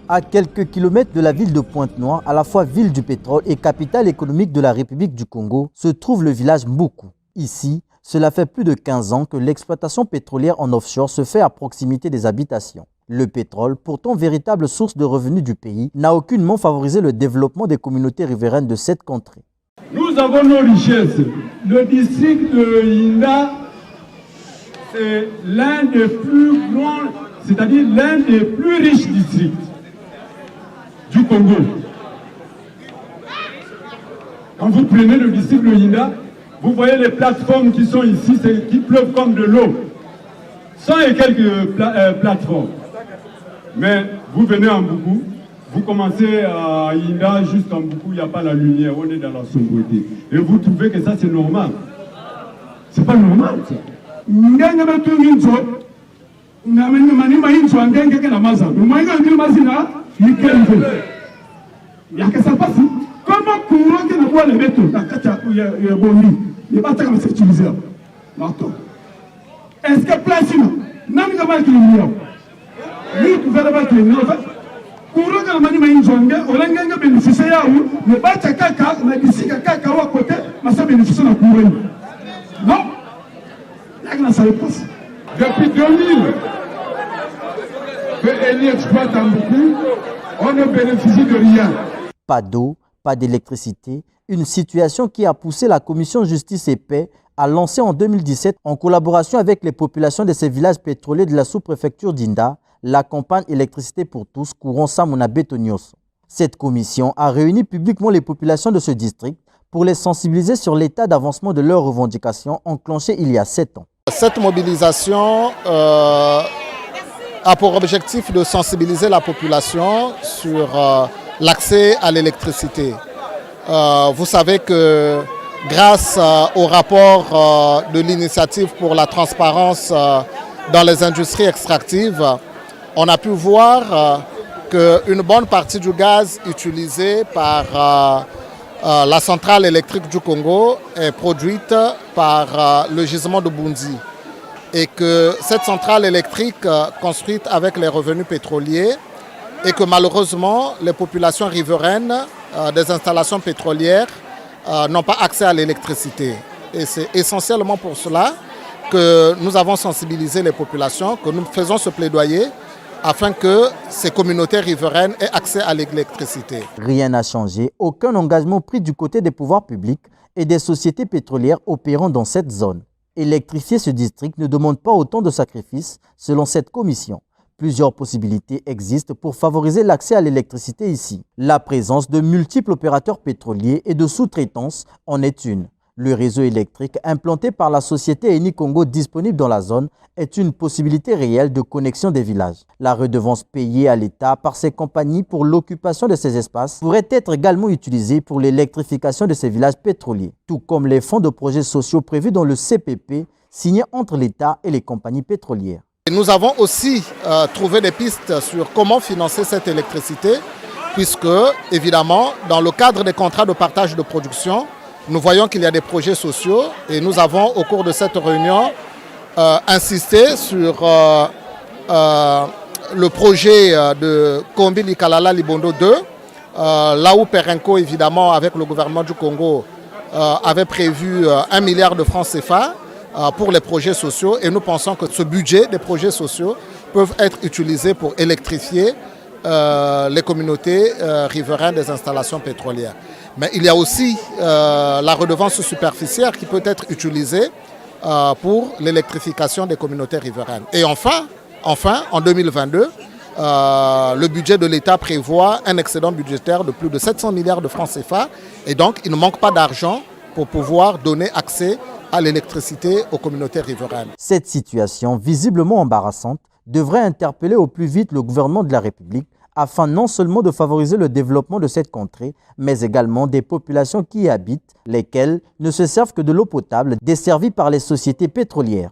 À quelques kilomètres de la ville de Pointe-Noire, à la fois ville du pétrole et capitale économique de la République du Congo, se trouve le village Mboukou. Ici, cela fait plus de 15 ans que l'exploitation pétrolière en offshore se fait à proximité des habitations. Le pétrole, pourtant véritable source de revenus du pays, n'a aucunement favorisé le développement des communautés riveraines de cette contrée. Nous avons nos richesses. Le district de Inda, c'est l'un des plus grands, c'est-à-dire l'un des plus riches districts du Congo. Quand vous prenez le district de Inda, vous voyez les plateformes qui sont ici, qui pleuvent comme de l'eau. 100 et quelques plateformes. Mais vous venez en Mboukou, vous commencez à Inda, juste en Mboukou, il n'y a pas la lumière, on est dans la sombreté. Et vous trouvez que ça c'est normal. C'est pas normal ça. Comment courant que nous voit les métaux dans le bondi, il va pas s'utiliser. Est-ce que place n'a pas de lumière? Nous gouvernement qui est courant que la manima injonge, olengenge bénéficier à où ne pas kaka, mais ici kaka à côté, mais ça bénéficie de la courant. Non, là que ça passe. Depuis 2000, que Eni exploite en beaucoup, on ne bénéficie de rien. Pas d'eau, pas d'électricité, une situation qui a poussé la commission Justice et Paix à lancer en 2017, en collaboration avec les populations de ces villages pétroliers de la sous-préfecture d'Inda, la campagne Électricité pour tous, courant Samuna Betonios. Cette commission a réuni publiquement les populations de ce district pour les sensibiliser sur l'état d'avancement de leurs revendications enclenchées il y a 7 ans. Cette mobilisation a pour objectif de sensibiliser la population sur l'accès à l'électricité. Vous savez que grâce au rapport de l'initiative pour la transparence dans les industries extractives, on a pu voir qu'une bonne partie du gaz utilisé par la centrale électrique du Congo est produite par le gisement de Bundi. Et que cette centrale électrique construite avec les revenus pétroliers et que malheureusement les populations riveraines des installations pétrolières n'ont pas accès à l'électricité. Et c'est essentiellement pour cela que nous avons sensibilisé les populations, que nous faisons ce plaidoyer afin que ces communautés riveraines aient accès à l'électricité. Rien n'a changé, aucun engagement pris du côté des pouvoirs publics et des sociétés pétrolières opérant dans cette zone. Électrifier ce district ne demande pas autant de sacrifices selon cette commission. Plusieurs possibilités existent pour favoriser l'accès à l'électricité ici. La présence de multiples opérateurs pétroliers et de sous-traitance en est une. Le réseau électrique implanté par la société Eni Congo disponible dans la zone est une possibilité réelle de connexion des villages. La redevance payée à l'État par ces compagnies pour l'occupation de ces espaces pourrait être également utilisée pour l'électrification de ces villages pétroliers, tout comme les fonds de projets sociaux prévus dans le CPP signé entre l'État et les compagnies pétrolières. Nous avons aussi trouvé des pistes sur comment financer cette électricité, puisque, évidemment, dans le cadre des contrats de partage de production, nous voyons qu'il y a des projets sociaux et nous avons, au cours de cette réunion, insisté sur le projet de Kombi Likalala Libondo 2, là où Perenco, évidemment, avec le gouvernement du Congo, avait prévu 1 milliard de francs CFA pour les projets sociaux. Et nous pensons que ce budget des projets sociaux peuvent être utilisés pour électrifier les communautés riveraines des installations pétrolières. Mais il y a aussi la redevance superficielle qui peut être utilisée pour l'électrification des communautés riveraines. Et enfin, en 2022, le budget de l'État prévoit un excédent budgétaire de plus de 700 milliards de francs CFA. Et donc, il ne manque pas d'argent pour pouvoir donner accès à l'électricité aux communautés riveraines. Cette situation, visiblement embarrassante, devrait interpeller au plus vite le gouvernement de la République afin non seulement de favoriser le développement de cette contrée, mais également des populations qui y habitent, lesquelles ne se servent que de l'eau potable desservie par les sociétés pétrolières.